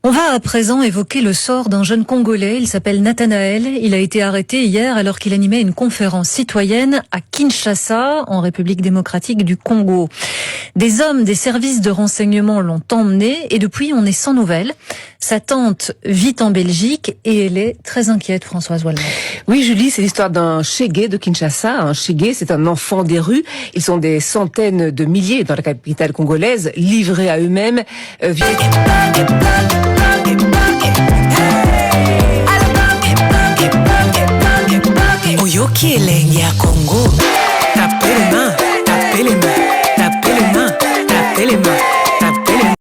On va à présent évoquer le sort d'un jeune Congolais. Il s'appelle Nathanaël. Il a été arrêté hier alors qu'il animait une conférence citoyenne à Kinshasa, en République démocratique du Congo. Des hommes des services de renseignement l'ont emmené et depuis on est sans nouvelles. Sa tante vit en Belgique et elle est très inquiète, Françoise Walma. Oui, Julie, c'est l'histoire d'un Chégué de Kinshasa. Un Chégué, c'est un enfant des rues. Ils sont des centaines de milliers dans la capitale congolaise, livrés à eux-mêmes. Oyoki elenge ya Congo, tapez les mains, tapez les mains, tapez les mains, tapez les mains, tapez les mains.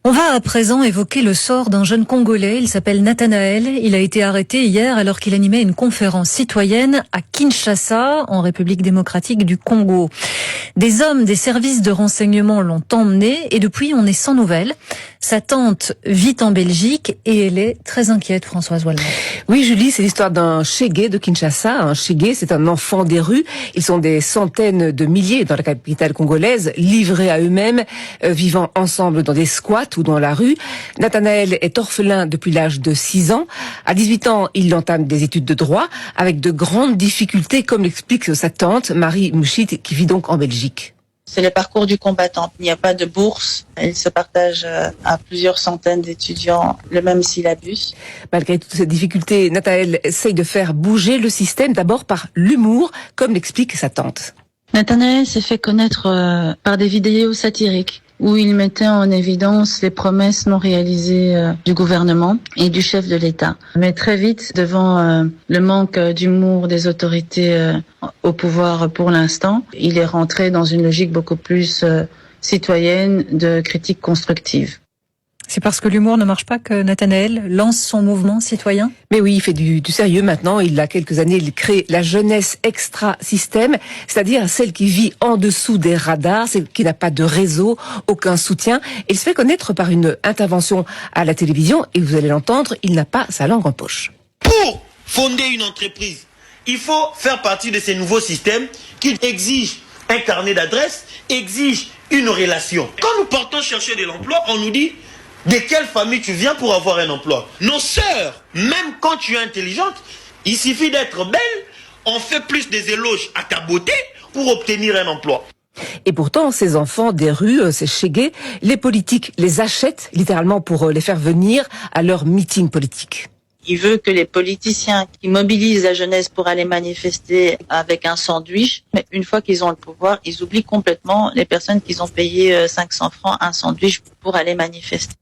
On va à présent évoquer le sort d'un jeune Congolais. Il s'appelle Nathanaël. Il a été arrêté hier alors qu'il animait une conférence citoyenne à Kinshasa, en République démocratique du Congo. Des hommes des services de renseignement l'ont emmené et depuis on est sans nouvelles. Sa tante vit en Belgique et elle est très inquiète, Françoise Walma. Oui, Julie, c'est l'histoire d'un Chégué de Kinshasa. Un Chégué, c'est un enfant des rues. Ils sont des centaines de milliers dans la capitale congolaise, livrés à eux-mêmes, vivant ensemble dans des squats ou dans la rue. Nathanaël est orphelin depuis l'âge de 6 ans. À 18 ans, il entame des études de droit avec de grandes difficultés, comme l'explique sa tante, Marie Mouchit, qui vit donc en Belgique. C'est le parcours du combattant. Il n'y a pas de bourse. Il se partage à plusieurs centaines d'étudiants le même syllabus. Malgré toutes ces difficultés, Nathanaël essaye de faire bouger le système, d'abord par l'humour, comme l'explique sa tante. Nathanaël s'est fait connaître par des vidéos satiriques où il mettait en évidence les promesses non réalisées du gouvernement et du chef de l'État. Mais très vite, devant le manque d'humour des autorités au pouvoir pour l'instant, il est rentré dans une logique beaucoup plus citoyenne de critique constructive. C'est parce que l'humour ne marche pas que Nathanaël lance son mouvement citoyen? Mais oui, il fait du sérieux maintenant. Il a quelques années, il crée la jeunesse extra-système, c'est-à-dire celle qui vit en dessous des radars, celle qui n'a pas de réseau, aucun soutien. Et il se fait connaître par une intervention à la télévision, et vous allez l'entendre, il n'a pas sa langue en poche. Pour fonder une entreprise, il faut faire partie de ces nouveaux systèmes qui exigent un carnet d'adresse, exigent une relation. Quand nous partons chercher de l'emploi, on nous dit de quelle famille tu viens pour avoir un emploi. Nos sœurs, même quand tu es intelligente, il suffit d'être belle, on fait plus des éloges à ta beauté pour obtenir un emploi. Et pourtant, ces enfants des rues, ces Chégués, les politiques les achètent littéralement pour les faire venir à leur meeting politique. Il veut que les politiciens qui mobilisent la jeunesse pour aller manifester avec un sandwich, mais une fois qu'ils ont le pouvoir, ils oublient complètement les personnes qui ont payé 500 francs un sandwich pour aller manifester.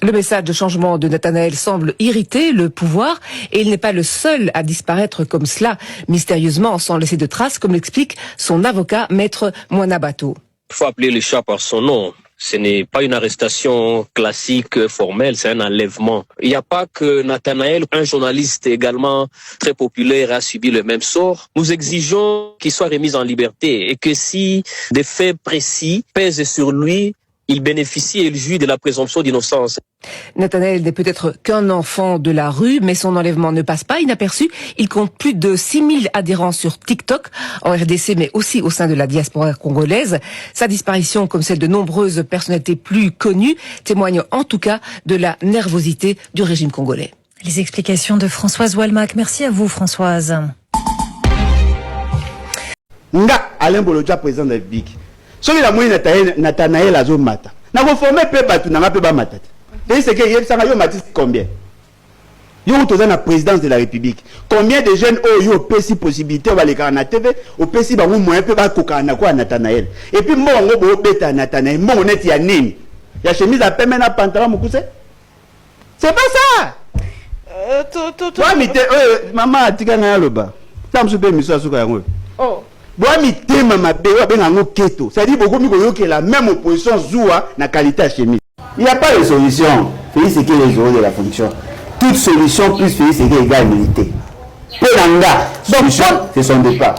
Le message de changement de Nathanaël semble irriter le pouvoir et il n'est pas le seul à disparaître comme cela, mystérieusement, sans laisser de traces, comme l'explique son avocat, maître Moana Bato. Il faut appeler le chat par son nom. Ce n'est pas une arrestation classique, formelle, c'est un enlèvement. Il n'y a pas que Nathanaël, un journaliste également très populaire, a subi le même sort. Nous exigeons qu'il soit remis en liberté et que si des faits précis pèsent sur lui, il bénéficie et il jouit de la présomption d'innocence. Nathanaël n'est peut-être qu'un enfant de la rue, mais son enlèvement ne passe pas inaperçu. Il compte plus de 6000 adhérents sur TikTok, en RDC, mais aussi au sein de la diaspora congolaise. Sa disparition, comme celle de nombreuses personnalités plus connues, témoigne en tout cas de la nervosité du régime congolais. Les explications de Françoise Walmack. Merci à vous, Françoise. Nga Alain Bolodja, président de la République. Soki la moyi Nathanaël azo mata. Na ko former pe batu na pe ba mata. Et c'est que yebsanga yo mati combien? Yo toza na présidence de la République. Combien de jeunes yo pesi possibilité ba leka na TV, o pesi ba mo moyen pe ba koka na ko Nathanaël. Et puis mbongo bo beta Nathanaël, mbongo net ya nini? Ya chemise à peine na pantalon mukuse? C'est pas ça. Toi mite maman atika na loba. Tamsu pe miso asuka yango. Oh. C'est-à-dire que la même opposition joue la qualité à chemise. Il n'y a pas de solution. Félix c'est les jours de la fonction. Toute solution plus Félix c'est égale milité. Ponanga. Donc c'est son départ.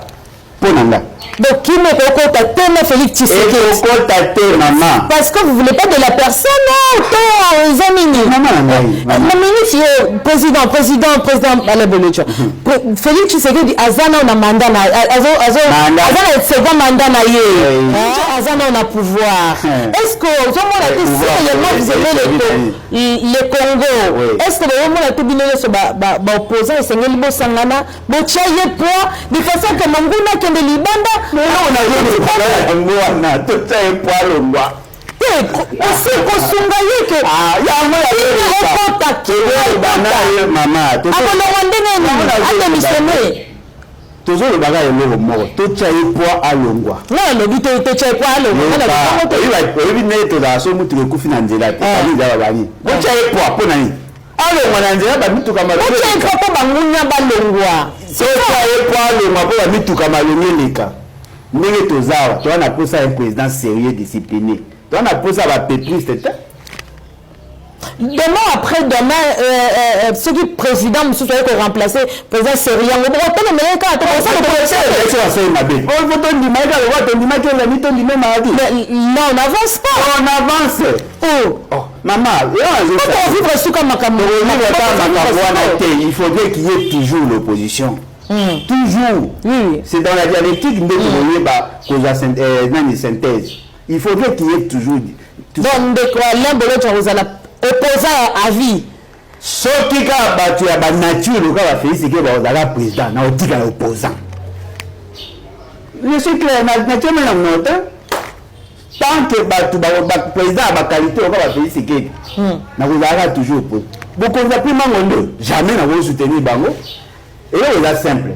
Ponanga. Donc, qui me kokota tellement Félix Tshisekedi. Kokota te maman. Parce que vous voulez pas de la personne, non? Zamini. Maman. Président, Alebolocho. Félix Tshisekedi, Azana on a mandat na, Azana second mandat na ye. Azana on a pouvoir. Est-ce que, vous aimez le Congo? Est-ce que vous avez tout bien sur opposant et c'est un sangana, bochaye poids, de façon que Manguna qui est de Libanda. Mais là, on a tout ça est poil au bois. Aussi, qu'on s'engaye que. Ah, il y a un toujours le bagage est le mort. Tout ça est poids à l'ongwa. Non, le but est tout ça est poids à l'ongwa. Il va être dans son mouton de Koufinanzela. Il va aller. Tout ça est poids pour n'aller. Alors, on a dit, bah, tout comme ça. Tout ça est poids pour Bangunia Balongwa. C'est ça est poids le mort pour tout comme ça. N'est-ce pas tu as posé un président sérieux discipliné. Tu as posé un pétriste. Demain, après-demain, ceux qui président, M. Soye, qui remplacer président sérieux, on va prendre le meilleur cas. Non, on avance pas. On avance. Oh, maman, il faudrait qu'il y ait toujours l'opposition. Toujours. Oui. C'est dans la dialectique de synthèse. Il faudrait qu'il y ait toujours. Donc, de quoi l'un de l'autre, vous allez opposer à vie. Ce qui a battu la nature, le gars va faire, c'est que vous avez un président, on dit qu'il est opposant. Je suis clair, la nature est en note. Tant que le président a la qualité, on va faire, c'est que vous avez toujours opposé. Beaucoup de gens jamais n'ont soutenu Bango. Et là, c'est simple.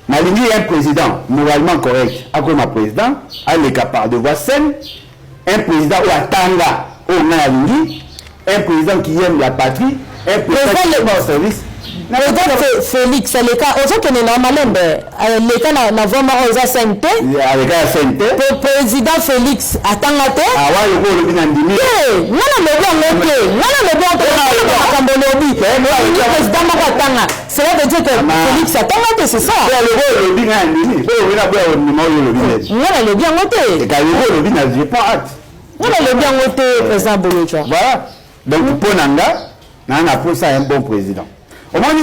Ma ligne est un président moralement correct, à comme un président, elle est capable de voir scène, un président ou à Tanga, ou un président qui aime la patrie, un président qui aime le service. Félix, le cas, aujourd'hui, on est normalement, le cas n'a vraiment pas santé. Avec la santé. Le président Félix attend la tête. Ah ouais, le lobby n'a dit. Non, le président Makatanga. Cela veut dire que Félix attend la tête, c'est ça. Le lobby n'a dit. Le bien noté. Le lobby n'a dit pas hâte. Le bien noté, président Bolocha. Voilà. Donc, pour Nanga, on a pour ça un bon président. Au moins,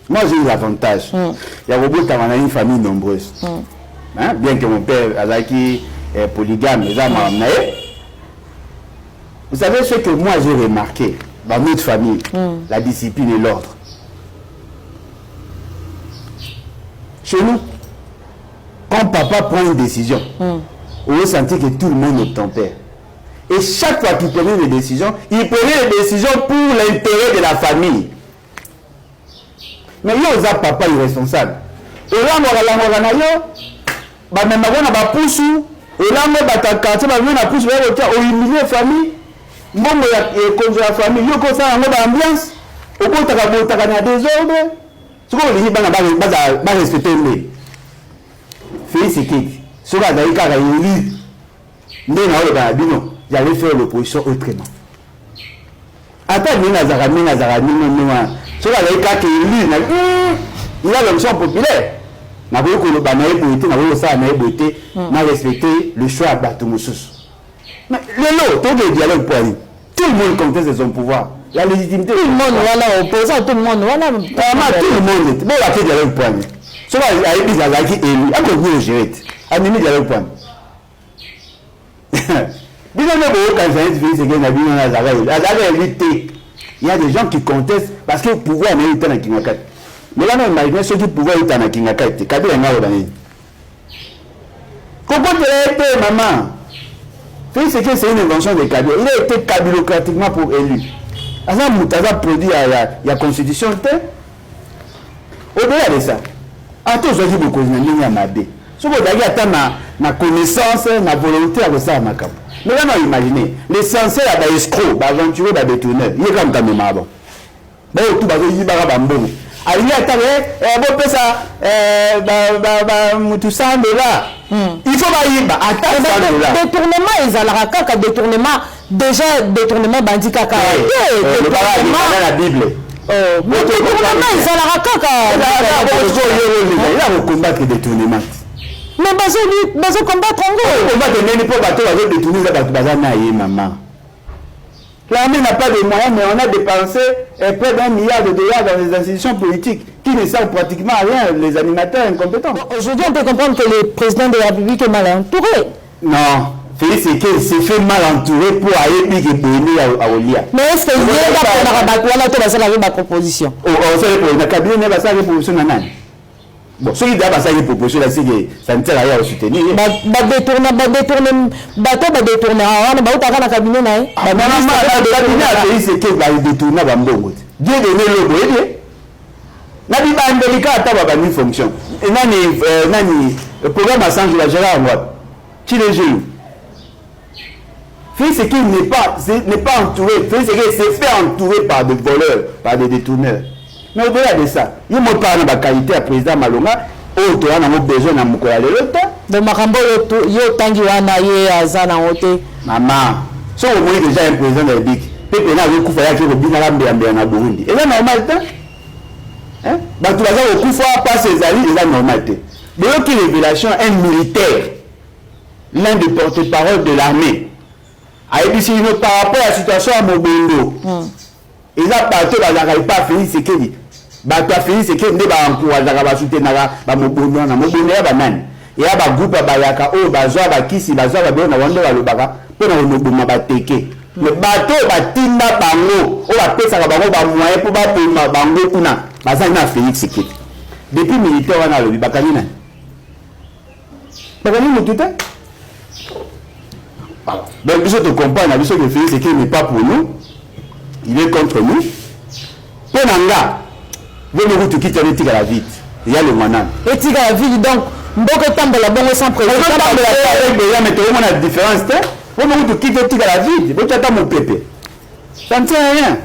moi j'ai des avantages. Il y a beaucoup de une famille nombreuse. Hein? Bien que mon père est polygame, vous savez ce que moi j'ai remarqué dans notre famille, la discipline et l'ordre. Chez nous, quand papa prend une décision, on veut sentir que tout le monde obtempère. Et chaque fois qu'il prenait des décisions, il prenait des décisions pour l'intérêt de la famille. Mais il y a papa irresponsable. Et là, j'allais faire l'opposition autrement. Attends, il a l'option populaire. On a respecté le choix à Batumoussous. Mais le dialogue pour lui. Tout le monde conteste son pouvoir. La légitimité. Tout le monde, voilà, opposant, tout le monde, voilà. Tout le monde. Bon, la dialogue pour lui. Ce qu'il a dit, il a élu. À quoi vous gérez? À mimi dialogue pour lui. Il y a des gens qui contestent parce que le pouvoir est dans la Kingakat. Mais là, on imagine ceux qui pouvoir est dans la Kingakat. Kabila est dans la comment tu as été, maman? C'est que c'est une invention de Kabila. Il a été kabilocratiquement pour élu. Azam Moutaza produit la constitution. Au-delà de ça, à tous ceux qui vous connaissent, il y a ma bé. Si vous avez ma connaissance, ma volonté à ça, ma cap. Mais là, on imagine, l'essentiel à l'escroc, aventureux, détourneur, il est comme ta mémoire. Bon, tout va dire, il va bon. Alors, il y a bon, ça, tout ça, mais là, il faut pas y aller. Détournement, ils ont la détournement, déjà, détournement bandit caca. La Bible. Mais détournement, ils ont la racaca. Il a combattre le détournement. Mais bazo combattre en gros. Combattre même pour bateau, bazo détourner la bazana et maman. L'armée n'a pas de moyens, mais on a dépensé près d'$1 milliard dans les institutions politiques qui ne servent pratiquement à rien, les animateurs incompétents. Aujourd'hui, on peut comprendre que le président de la République est mal entouré. Non, Félix Sekei s'est fait mal entouré pour aller piquer Béni à Olia. Mais est-ce qu'il y a une proposition? On sait que le cabinet n'est pas ça, proposition nanane. Bon, ceux qui doivent faire une proposition là, c'est que ça ne sert à rien à soutenir. Détourner, bateau, détourner. On va pas dans cabinet là. Le cabinet a fait ce qu'il va détourner à Bambo. Dieu donne le boé. Nabi ba ndolika ata ba ni fonction. Et nani le programme à Sange la gérer en moi. Qui les joue? Fait ce qu'il n'est pas entouré. Fait ce qu'il s'est fait entourer par des voleurs, par des détourneurs. Mais au-delà de ça, il me parle de la qualité à président Malonga. Oh, on a besoin de Moukola de l'autre. De Marambo, yo tangi wana ye azana ote. Maman, si on voit déjà un président de la BIC, peut-être n'a pas fait que le BIC n'a pas en Burundi. Et là, normal, hein? Bah, tout le monde au coup, pas ses alliés, c'est la normalité. Mais il y a une révélation, un militaire, l'un des porte-parole de l'armée, a dit par rapport à la situation à Mobondo. Et là, partout, il n'arrive pas à finir ce qu'il dit. Bato a fini c'est que ne ba encourager ba soutenir ba mobondo na mobondo ya ba nani ya ba groupe ba yaka o ba zwa ba kisi ba zwa ba be na wando ba lobaka po na mobondo ba teke le bato ba tinda bango o ba pesa ka bango ba moyen po ba pema bango kuna ba za na Félix Sekei depuis militaire wana lobi bakani na bakani mututa donc je te comprends na biso que Félix Sekei n'est pas pour nous, il est contre nous pour nanga. Vous me dites quitter l'éthique à la vite. Il y a le manan. Éthique à la ville, donc, beaucoup de temps de la bonne sans président. Mais tout le monde a une différence. Vous me dites quitter l'éthique à la vite. Vous êtes mon pépé. Ça ne sert à rien.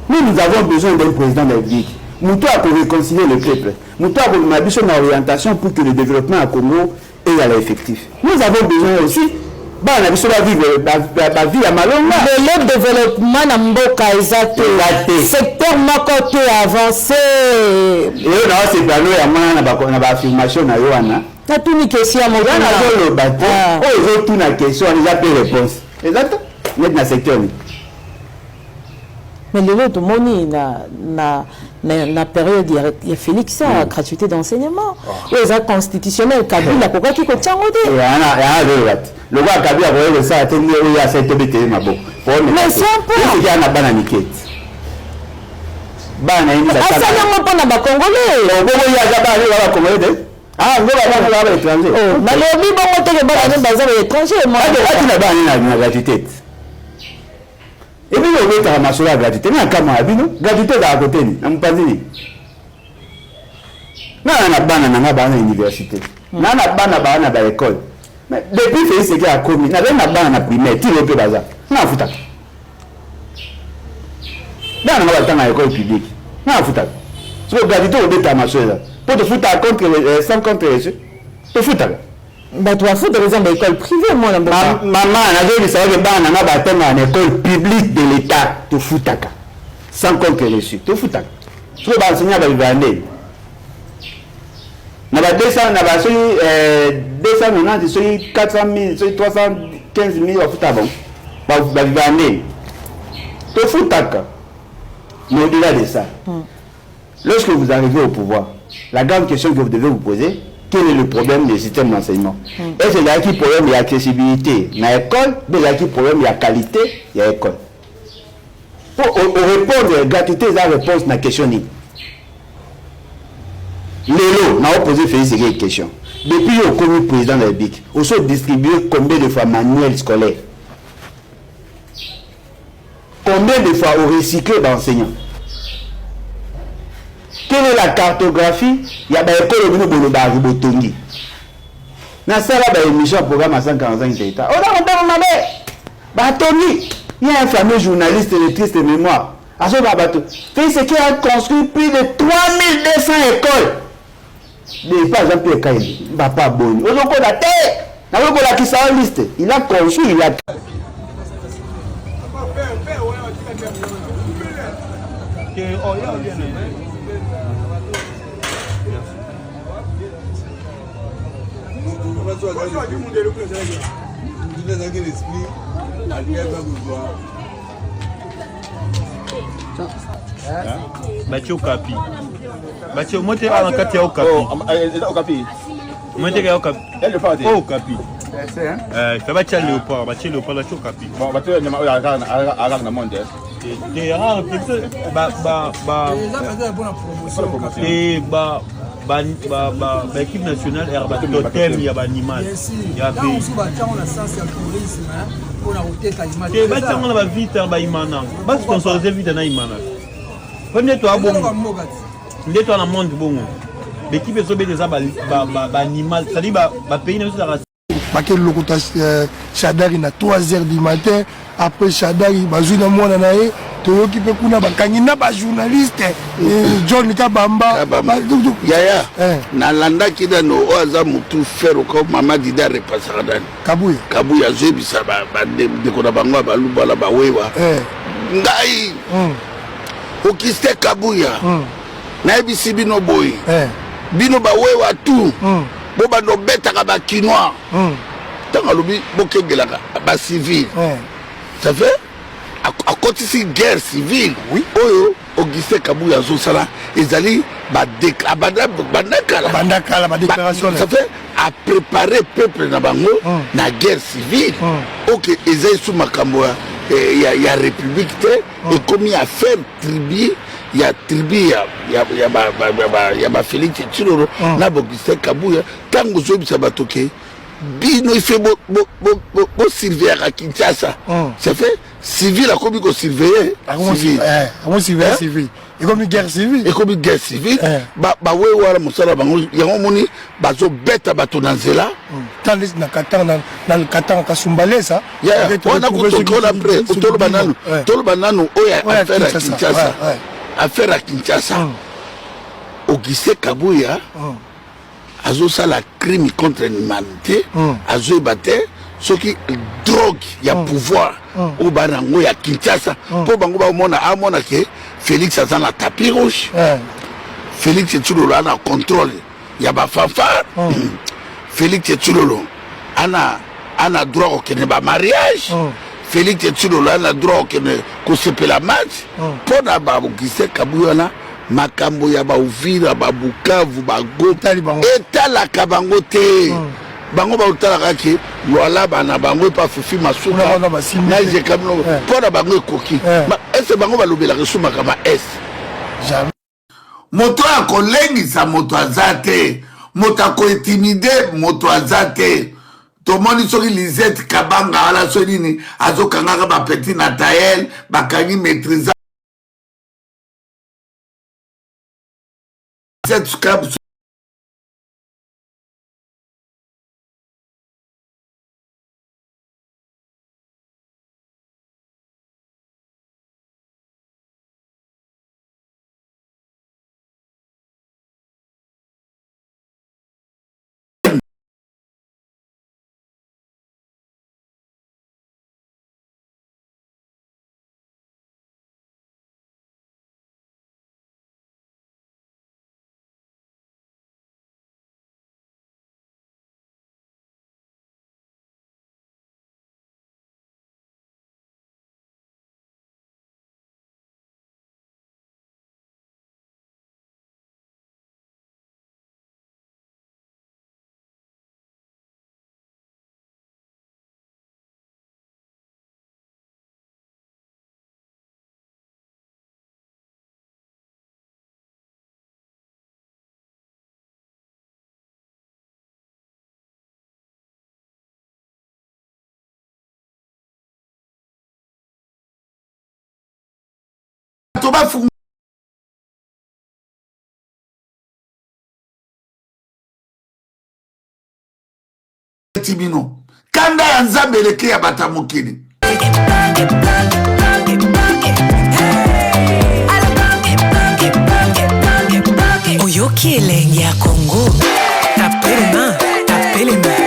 Nous avons besoin d'un président de la République. Nous devons pour réconcilier le peuple. Nous devons avoir une orientation pour que le développement à Congo est à l'effectif. Nous avons besoin aussi. Bah, on a besoin de vivre la vie à Malonga. Le développement na mboka exact. Secteur makote avancé. Et on a ces panneaux ya mana na ba affirmation na yoana. Na tout ni question mo. On a le bateau. Oh, ils ont tout na question, on a pas réponse. Exact. Net na secteur ni. Mais le lot moni na période il y a Félix a gratuité d'enseignement. Les actes constitutionnels Kabila pourquoi qui contient au dé. Le roi Kabila a ça atteindre il y a cette BT mabo. Mais c'est un peu. Il y a na bananiquette. Bana ini ça na pas na ba congolais. Le Congo il y a ba ba congolais. Ah, on va ba étranger. Oh, na lobi bongo te ke ba na ba étranger moi. Tu na ba na gratuité. Et puis on va ramasser la gratuité. Mais comment abino gratuité à côté ni na mpanzi. Na bana na ba na université. Na bana ba na ba école. Mais depuis Félix Sekei a commis, na bana na primaire, tu le peux bazar. Na futa. Bana na ba na école publique. Na futa. So gratuité au beta ma chose. Pour te foutre contre sans contre reçu. Te foutre. Bah tu vas foutre des gens d'école privée moi là. Maman, na dit ça que bana na ba tena na école publique de l'état, te foutaka. Sans contre reçu. Te foutaka. So ba enseigner ba vivande. Na ba 200 na ba 290 soyi 400 000 soyi 315 000 wafuta bon ba vivande. Te foutaka. Mais au-delà de ça, lorsque vous arrivez au pouvoir, la grande question que vous devez vous poser, quel est le problème du système d'enseignement? Est-ce qu'il y a un problème d'accessibilité dans l'école? Mais il y a un problème de qualité dans l'école. Pour répondre gratuité, la réponse à la question. Lélo, on a posé Félix Sekei une question. Depuis le commis président de la République, on a distribué combien de fois manuel scolaire? Combien de fois on recyclé d'enseignants? Quelle est la cartographie? Il y a des écoles qui ont été botongi. Dans cette émission, programme à 145 États. On a il y a un fameux journaliste de triste mémoire. Félix Sekei a construit plus de 3200 écoles. Des pas Jean-Pierre Kaïli, il va pas bon. Il a construit, il a. Batie Okapi. Batie monte à la carte Okapi. Monte à Okapi. Elle le fait. Oh Okapi. Il fait batie Léopard. Batie Léopard la Okapi. Bon, batie le à la monde. Et rare peut-être et équipe nationale est totem il y a animal il y a pays et bah on va vite ba imana ba sponsoriser vite na imana premier toi bon ndé toi na monde bon l'équipe est sobé des animal ça dit ba pays na ça Bakel Lokota Shadari na 3h du matin après Shadari bazuna mwana nae toyoki pe kuna bakangi na ba journaliste John Kabamba yaya na landa kida no oza mutu fero ko mama dida repasaka dani kabuya zebisa ba de kona bango ba lubala ba wewa ngai okiste kabuya na ebisi bino boy bino ba wewa tu boba no betaka ba kinois tanga lobi bokengelaka ba civil ça fait à côté de guerre civile oui oyo Auguste Kabuya zosala ezali ba déclaration ça fait à préparer peuple na bango na guerre civile OK ezali sous makambo ya république te et comme il y a faire tribu il y a tribu ya ba Félix Tshilolo na Auguste Kabuya tango zobisa batoke bino il fait bo surveiller à Kinshasa ça fait civil a comme ko surveiller civil civil et comme guerre civile ba we wala musala bango yango moni bazo beta bato na nzela tandis na katanga na katanga kasumbalesa on a contrôle après tolo banano oya affaire à Kinshasa Auguste Kabuya azo sala crime contre l'humanité azo battre ce qui drogue ya pouvoir au banango ya Kinshasa pour bango ba mona amona ke Félix azana tapis rouge Félix Tshilolo ana contrôle ya ba fanfare Félix Tshilolo ana droit au kene ba mariage Félix Tshilolo ana droit au kene ko sepela match pour na ba Auguste Kabuya na makambo ya ba Uvira ba Bukavu ba Gota etalaka bango te bango ba utalaka ke loala bana bango pa fufi masuka na je kamno pona bango ekoki est bango ba lobela ke suma kama est jamais moto ya kolengisa moto azate moto ko intimider moto azate to moni soki Lisette Kabanga ala solini azokanga ba petit Natael bakangi maîtriser cette cap toba fu tibino kanda ya nzambe leke ya batamokini Oyoki elenge ya Congo tapez les mains